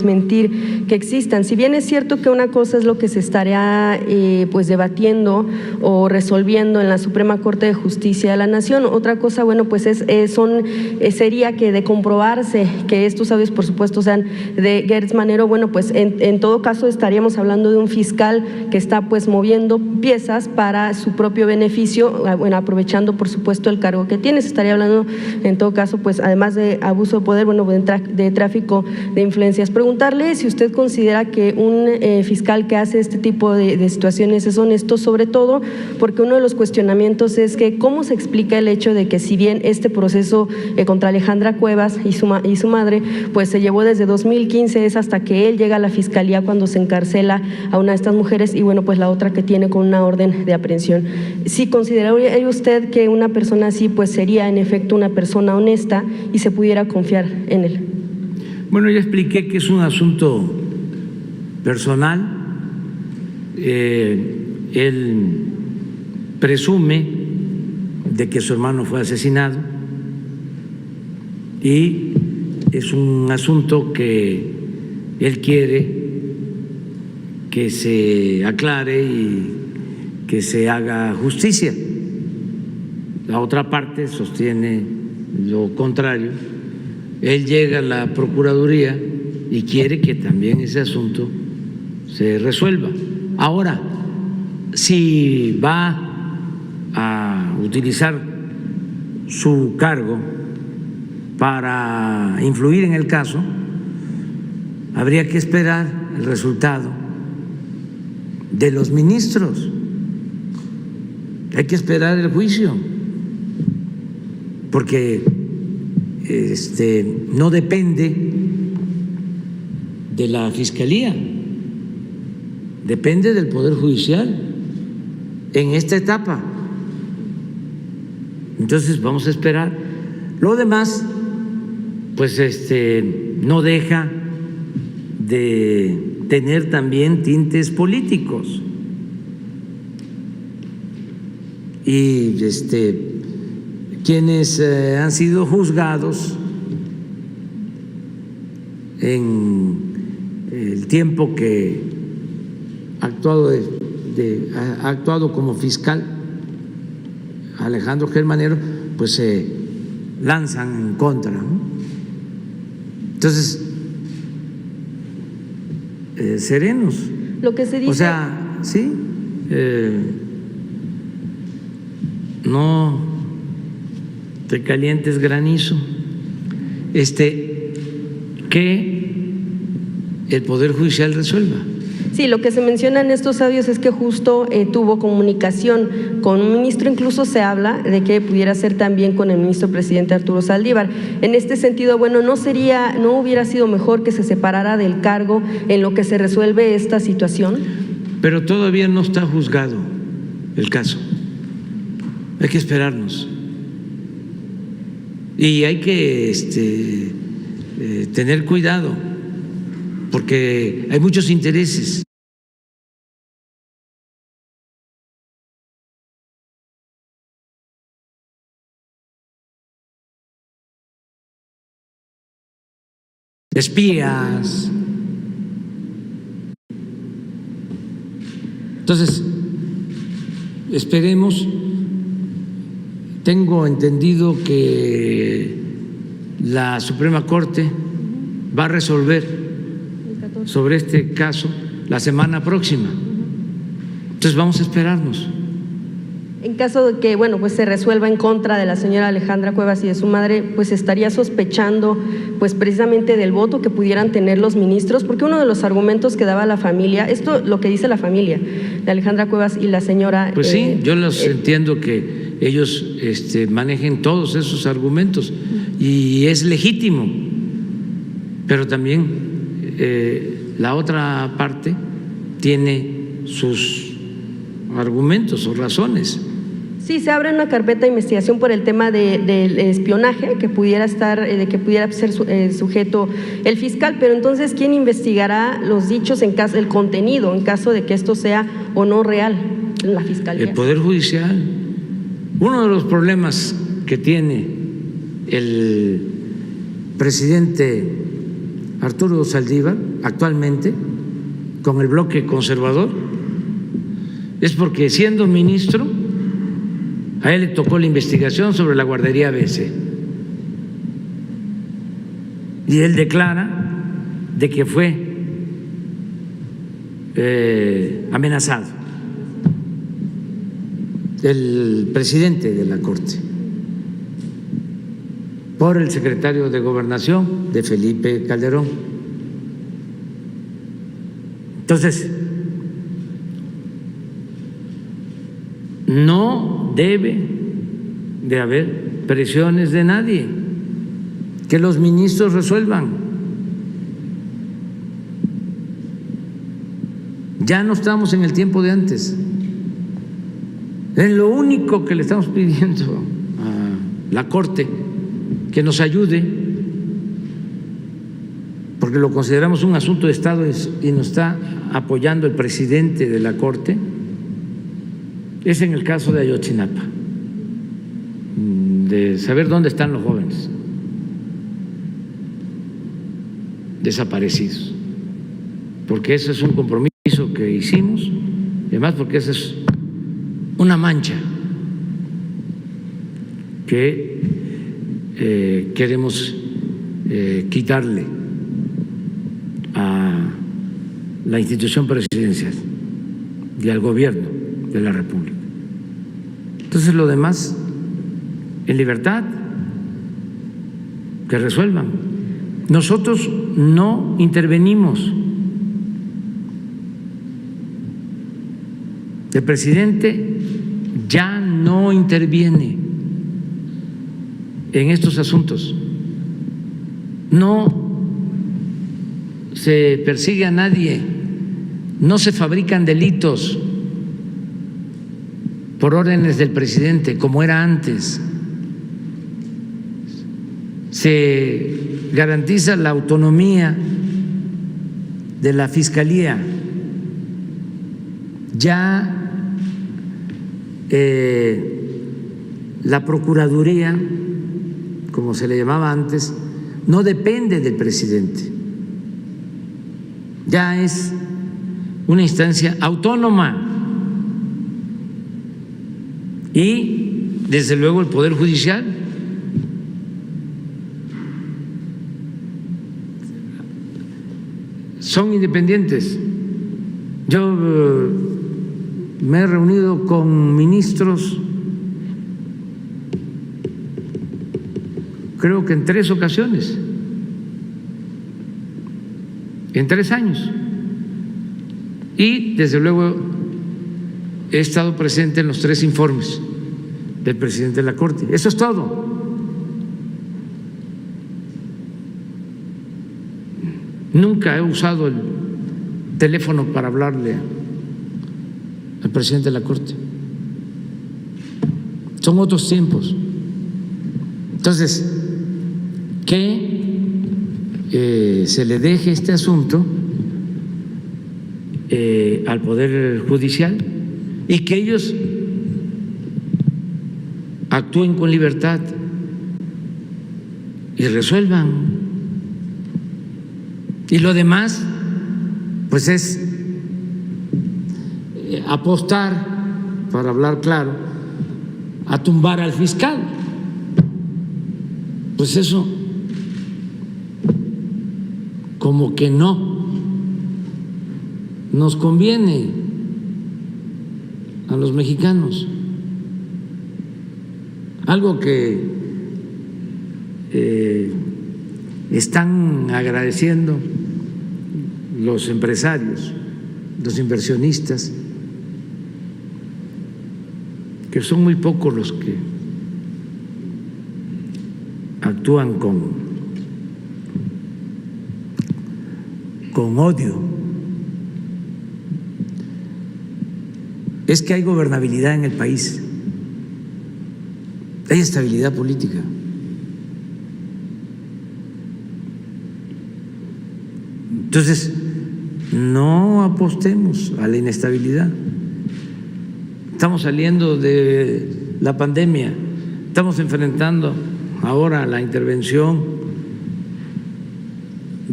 desmentir que existan. Si bien es cierto que una cosa es lo que se estaría pues debatiendo o resolviendo en la Suprema Corte de Justicia de la Nación, otra cosa, bueno, pues sería que de comprobarse que estos audios, por supuesto, sean de Gertz Manero, bueno, pues en todo caso estaríamos hablando de un fiscal que está pues moviendo piezas para su propio beneficio, bueno, aprovechando por supuesto el cargo que tiene. Se estaría hablando en todo caso pues además de abuso de poder, bueno, de tráfico de influencias. Preguntarle si usted considera que un fiscal que hace este tipo de situaciones es honesto, sobre todo porque uno de los cuestionamientos es que cómo se explica el hecho de que si bien este proceso contra Alejandra Cuevas y su madre pues se llevó desde 2015, es hasta que él llega a la fiscalía cuando se encarcela a una de estas mujeres y bueno, pues la otra que tiene con una orden de aprehensión. ¿Sí consideraría usted que una persona así pues sería en efecto una persona honesta y se pudiera confiar en él? Bueno, ya expliqué que es un asunto personal. Él presume de que su hermano fue asesinado y es un asunto que él quiere que se aclare y que se haga justicia. La otra parte sostiene lo contrario. Él llega a la Procuraduría y quiere que también ese asunto se resuelva. Ahora, si va a utilizar su cargo para influir en el caso, habría que esperar el resultado de los ministros. Hay que esperar el juicio, porque no depende de la Fiscalía, depende del Poder Judicial en esta etapa. Entonces vamos a esperar. Lo demás, pues no deja de tener también tintes políticos. Y quienes han sido juzgados en el tiempo que ha actuado como fiscal Alejandro Gertz Manero, pues se lanzan en contra, ¿no? Entonces, serenos. Lo que se dice… O sea, sí, no te calientes granizo, que el Poder Judicial resuelva. Sí, lo que se menciona en estos audios es que justo tuvo comunicación con un ministro, incluso se habla de que pudiera ser también con el ministro presidente Arturo Saldívar. En este sentido, bueno, ¿no hubiera sido mejor que se separara del cargo en lo que se resuelve esta situación? Pero todavía no está juzgado el caso. Hay que esperarnos. Y hay que tener cuidado, porque hay muchos intereses. Espías. Entonces, esperemos. Tengo entendido que la Suprema Corte va a resolver sobre este caso la semana próxima. Entonces vamos a esperarnos. En caso de que, bueno, pues se resuelva en contra de la señora Alejandra Cuevas y de su madre, pues estaría sospechando pues precisamente del voto que pudieran tener los ministros, porque uno de los argumentos que daba la familia, esto lo que dice la familia de Alejandra Cuevas y la señora… Pues sí, yo los entiendo que ellos manejen todos esos argumentos y es legítimo, pero también la otra parte tiene sus argumentos o razones. Sí, se abre una carpeta de investigación por el tema del espionaje que pudiera ser sujeto el fiscal, pero entonces ¿quién investigará los dichos el contenido en caso de que esto sea o no real? La Fiscalía. El Poder Judicial. Uno de los problemas que tiene el presidente Arturo Saldívar actualmente con el bloque conservador es porque siendo ministro a él le tocó la investigación sobre la guardería ABC y él declara de que fue amenazado el presidente de la Corte por el secretario de Gobernación de Felipe Calderón. Entonces, no debe de haber presiones de nadie, que los ministros resuelvan. Ya no estamos en el tiempo de antes. Es lo único que le estamos pidiendo a la Corte, que nos ayude, porque lo consideramos un asunto de Estado y nos está apoyando el presidente de la Corte, es en el caso de Ayotzinapa, de saber dónde están los jóvenes desaparecidos, porque ese es un compromiso que hicimos, y además porque esa es una mancha que queremos quitarle a la institución presidencial y al gobierno de la República. Entonces, lo demás, en libertad, que resuelvan. Nosotros no intervenimos. El presidente ya no interviene en estos asuntos. No se persigue a nadie, no se fabrican delitos por órdenes del presidente como era antes. Se garantiza la autonomía de la Fiscalía. Ya la Procuraduría, como se le llamaba antes, no depende del presidente. Ya es una instancia autónoma. Y, desde luego, el Poder Judicial. Son independientes. Yo me he reunido con ministros, creo que en 3 ocasiones, en 3 años. Y, desde luego, he estado presente en los 3 informes del presidente de la Corte. Eso es todo. Nunca he usado el teléfono para hablarle al presidente de la Corte. Son otros tiempos. Entonces, que se le deje este asunto al Poder Judicial y que ellos actúen con libertad y resuelvan. Y lo demás, pues es apostar, para hablar claro, a tumbar al fiscal. Pues eso como que no nos conviene a los mexicanos. Algo que están agradeciendo los empresarios, los inversionistas, que son muy pocos los que actúan con odio, es que hay gobernabilidad en el país, hay estabilidad política. Entonces, no apostemos a la inestabilidad. Estamos saliendo de la pandemia, estamos enfrentando ahora la intervención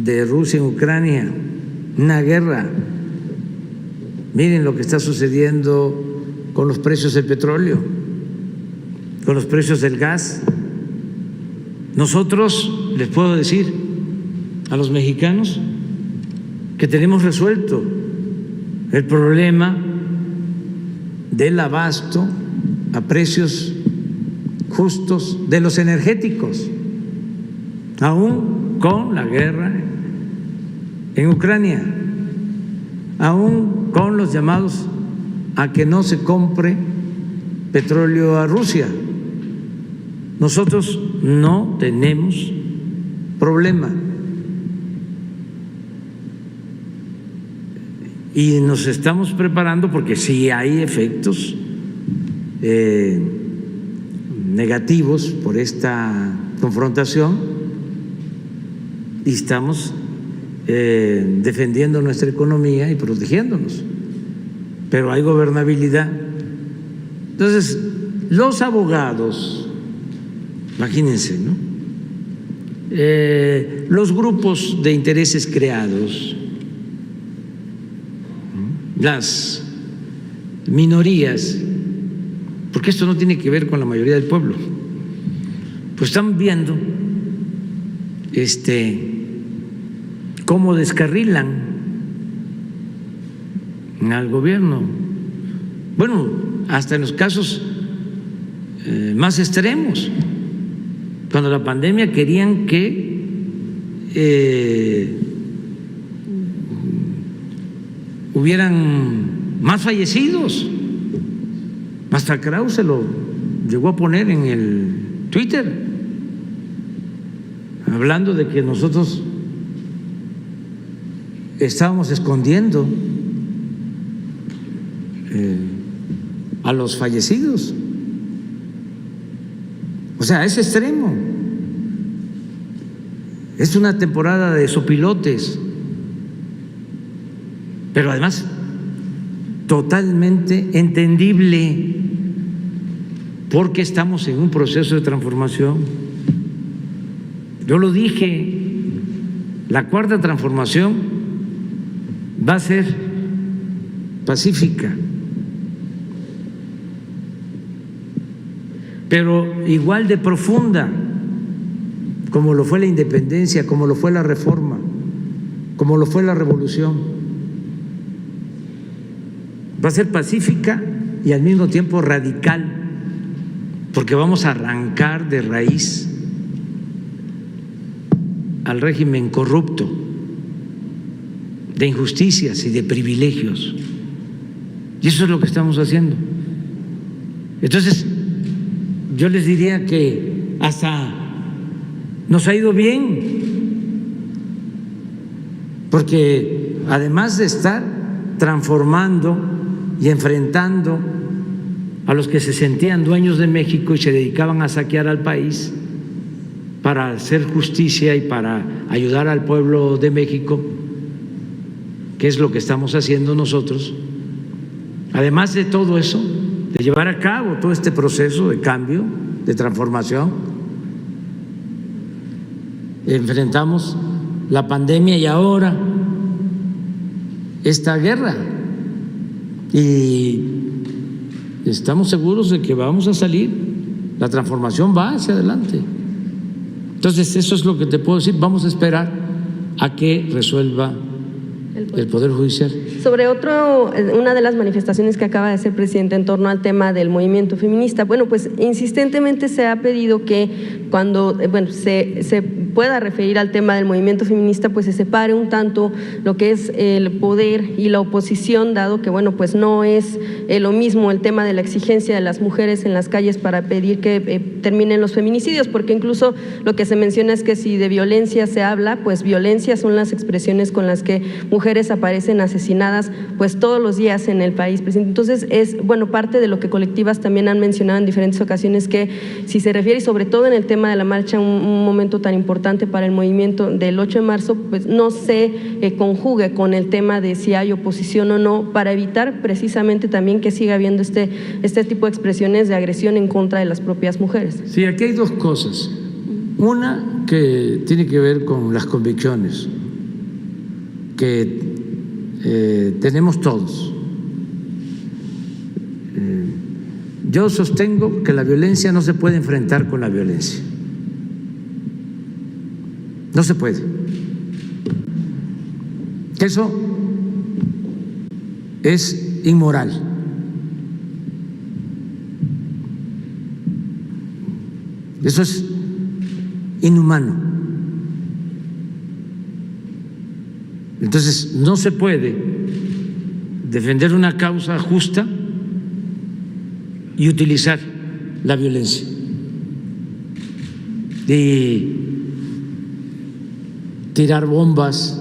de Rusia en Ucrania, una guerra. Miren lo que está sucediendo con los precios del petróleo, con los precios del gas. Nosotros, les puedo decir a los mexicanos que tenemos resuelto el problema del abasto a precios justos de los energéticos, aún con la guerra en Ucrania, aún con los llamados a que no se compre petróleo a Rusia. Nosotros no tenemos problema y nos estamos preparando porque sí hay efectos negativos por esta confrontación y estamos defendiendo nuestra economía y protegiéndonos, pero hay gobernabilidad. Entonces, los abogados, imagínense, ¿no? Los grupos de intereses creados, las minorías, porque esto no tiene que ver con la mayoría del pueblo, pues están viendo cómo descarrilan al gobierno. Bueno, hasta en los casos más extremos, cuando la pandemia querían que hubieran más fallecidos. Hasta Krause lo llegó a poner en el Twitter, hablando de que nosotros estábamos escondiendo a los fallecidos. O sea, a ese extremo. Es una temporada de sopilotes, pero además totalmente entendible, porque estamos en un proceso de transformación. Yo lo dije, la cuarta transformación va a ser pacífica, pero igual de profunda como lo fue la independencia, como lo fue la reforma, como lo fue la revolución. Va a ser pacífica y al mismo tiempo radical, porque vamos a arrancar de raíz al régimen corrupto, de injusticias y de privilegios. Y eso es lo que estamos haciendo. Entonces, yo les diría que hasta nos ha ido bien, porque además de estar transformando y enfrentando a los que se sentían dueños de México y se dedicaban a saquear al país para hacer justicia y para ayudar al pueblo de México, que es lo que estamos haciendo nosotros, además de todo eso, de llevar a cabo todo este proceso de cambio, de transformación, enfrentamos la pandemia y ahora esta guerra, y estamos seguros de que vamos a salir, la transformación va hacia adelante. Entonces, eso es lo que te puedo decir. Vamos a esperar a que resuelva el Poder Judicial. Sobre una de las manifestaciones que acaba de hacer presidente en torno al tema del movimiento feminista, bueno, pues insistentemente se ha pedido que cuando se pueda referir al tema del movimiento feminista, pues se separe un tanto lo que es el poder y la oposición, dado que, bueno, pues no es lo mismo el tema de la exigencia de las mujeres en las calles para pedir que terminen los feminicidios, porque incluso lo que se menciona es que si de violencia se habla, pues violencia son las expresiones con las que mujeres aparecen asesinadas pues todos los días en el país, presidente. Entonces es, bueno, parte de lo que colectivas también han mencionado en diferentes ocasiones, que si se refiere, y sobre todo en el tema de la marcha, un momento tan importante para el movimiento del 8 de marzo, pues no se conjugue con el tema de si hay oposición o no, para evitar precisamente también que siga habiendo este tipo de expresiones de agresión en contra de las propias mujeres. Sí, aquí hay dos cosas. Una que tiene que ver con las convicciones que tenemos todos. Yo sostengo que la violencia no se puede enfrentar con la violencia. No se puede. Eso es inmoral. Eso es inhumano. Entonces, no se puede defender una causa justa y utilizar la violencia. Y tirar bombas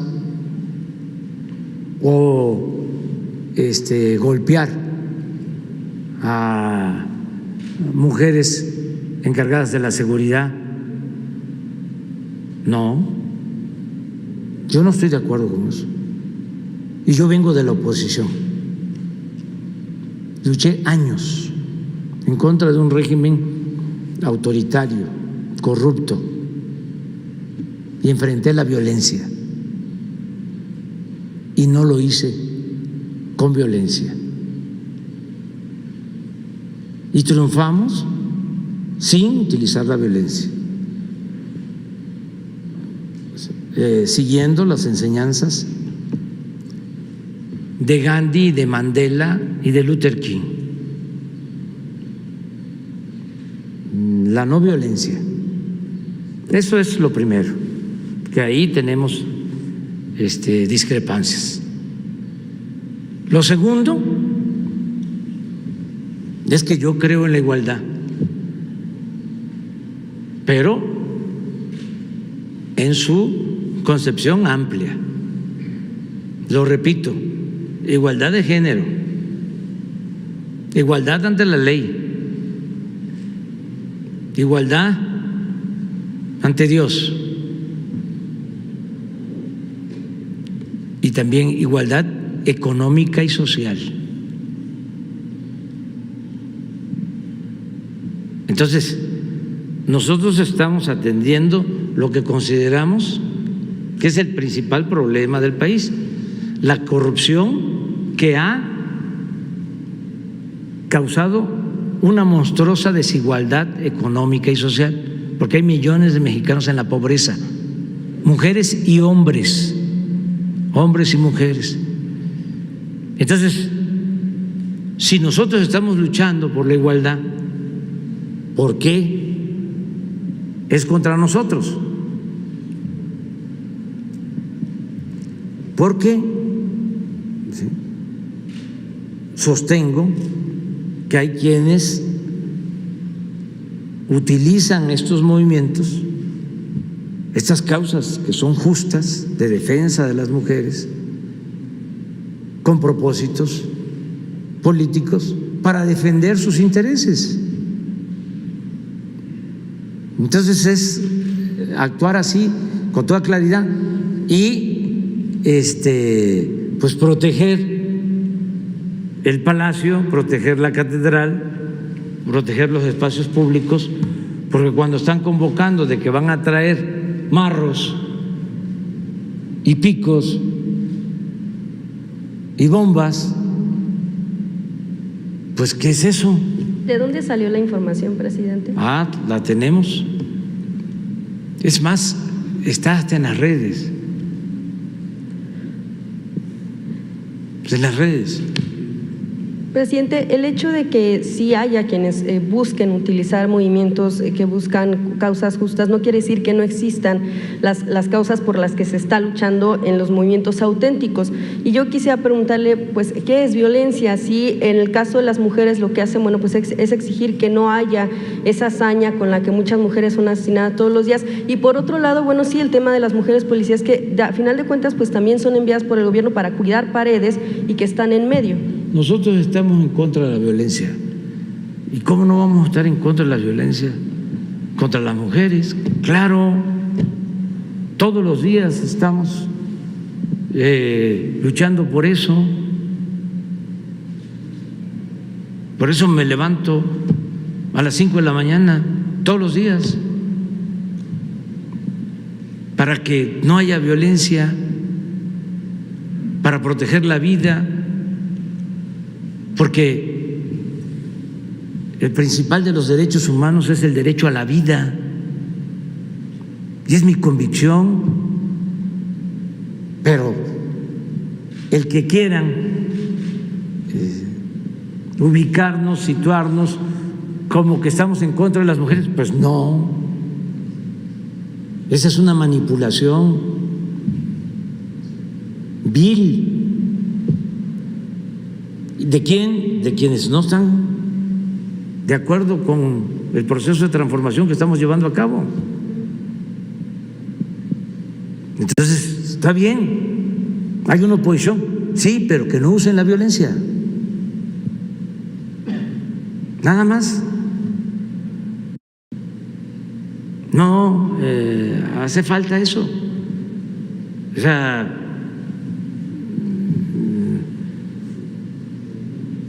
o golpear a mujeres encargadas de la seguridad. No, yo no estoy de acuerdo con eso. Y yo vengo de la oposición. Luché años en contra de un régimen autoritario, corrupto, y enfrenté la violencia. Y no lo hice con violencia. Y triunfamos sin utilizar la violencia, siguiendo las enseñanzas de Gandhi, de Mandela y de Luther King. La no violencia. Eso es lo primero, que ahí tenemos discrepancias. Lo segundo es que yo creo en la igualdad, pero en su concepción amplia. Lo repito, igualdad de género, igualdad ante la ley, igualdad ante Dios y también igualdad económica y social. Entonces, nosotros estamos atendiendo lo que consideramos que es el principal problema del país, la corrupción que ha causado una monstruosa desigualdad económica y social, porque hay millones de mexicanos en la pobreza, mujeres y hombres, hombres y mujeres. Entonces, si nosotros estamos luchando por la igualdad, ¿por qué es contra nosotros? Porque sostengo que hay quienes utilizan estos movimientos, estas causas que son justas de defensa de las mujeres, con propósitos políticos para defender sus intereses. Entonces es actuar así con toda claridad y pues proteger el palacio, proteger la catedral, proteger los espacios públicos, porque cuando están convocando de que van a traer marros y picos y bombas, pues ¿qué es eso? ¿De dónde salió la información, presidente? La tenemos. Es más, está hasta en las redes. En las redes. Presidente, el hecho de que sí haya quienes busquen utilizar movimientos que buscan causas justas no quiere decir que no existan las causas por las que se está luchando en los movimientos auténticos. Y yo quisiera preguntarle, pues, ¿qué es violencia? Si en el caso de las mujeres lo que hacen, bueno, pues es exigir que no haya esa hazaña con la que muchas mujeres son asesinadas todos los días. Y por otro lado, bueno, sí, el tema de las mujeres policías que a final de cuentas pues también son enviadas por el gobierno para cuidar paredes y que están en medio. Nosotros estamos en contra de la violencia. ¿Y cómo no vamos a estar en contra de la violencia contra las mujeres? Claro, todos los días estamos luchando por eso. Por eso me levanto a las 5 de la mañana todos los días, para que no haya violencia para proteger la vida, porque el principal de los derechos humanos es el derecho a la vida, y es mi convicción. Pero el que quieran ubicarnos, situarnos como que estamos en contra de las mujeres, pues no, esa es una manipulación vil. ¿De quién? De quienes no están de acuerdo con el proceso de transformación que estamos llevando a cabo. Entonces, está bien, hay una oposición, sí, pero que no usen la violencia, nada más. No hace falta eso. O sea,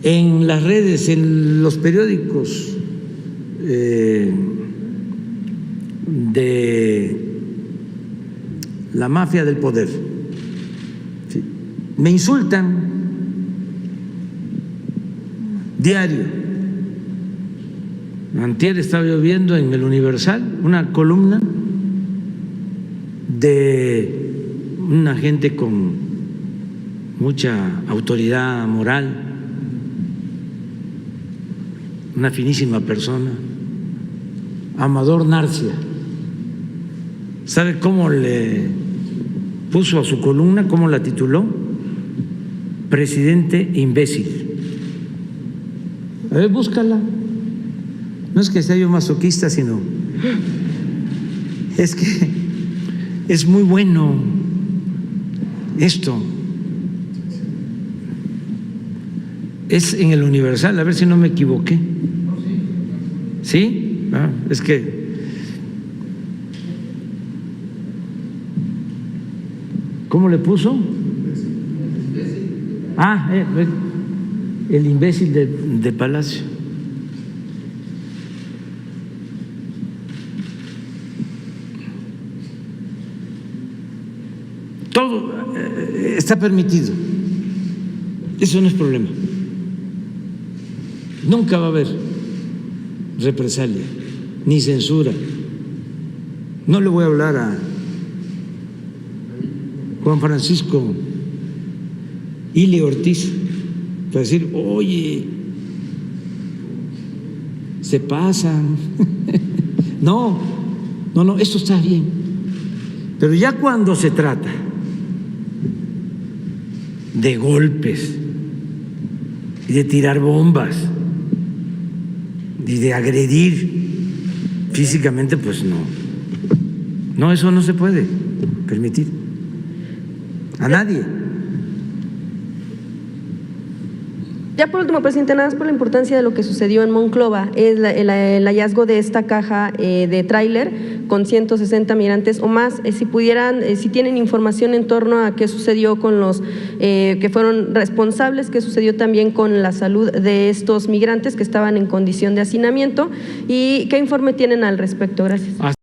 en las redes, en los periódicos de la mafia del poder, ¿sí?, me insultan diario. Antier estaba yo viendo en el Universal una columna de una gente con mucha autoridad moral, una finísima persona, Amador Narcia. ¿Sabe cómo le puso a su columna? ¿Cómo la tituló? Presidente imbécil. A ver, búscala. No es que sea yo masoquista, sino es que es muy bueno esto. Es en el Universal, a ver si no me equivoqué. ¿Sí? Es que ¿cómo le puso? El imbécil de Palacio. Todo está permitido, eso no es problema. Nunca va a haber represalia ni censura. No le voy a hablar a Juan Francisco Ili Ortiz para decir, oye, se pasan. No, esto está bien. Pero ya cuando se trata de golpes y de tirar bombas y de agredir físicamente, pues no, eso no se puede permitir a nadie. Ya por último, presidente, nada más por la importancia de lo que sucedió en Monclova, es el hallazgo de esta caja de tráiler con 160 migrantes o más. Si pudieran, si tienen información en torno a qué sucedió con los que fueron responsables, qué sucedió también con la salud de estos migrantes que estaban en condición de hacinamiento y qué informe tienen al respecto. Gracias.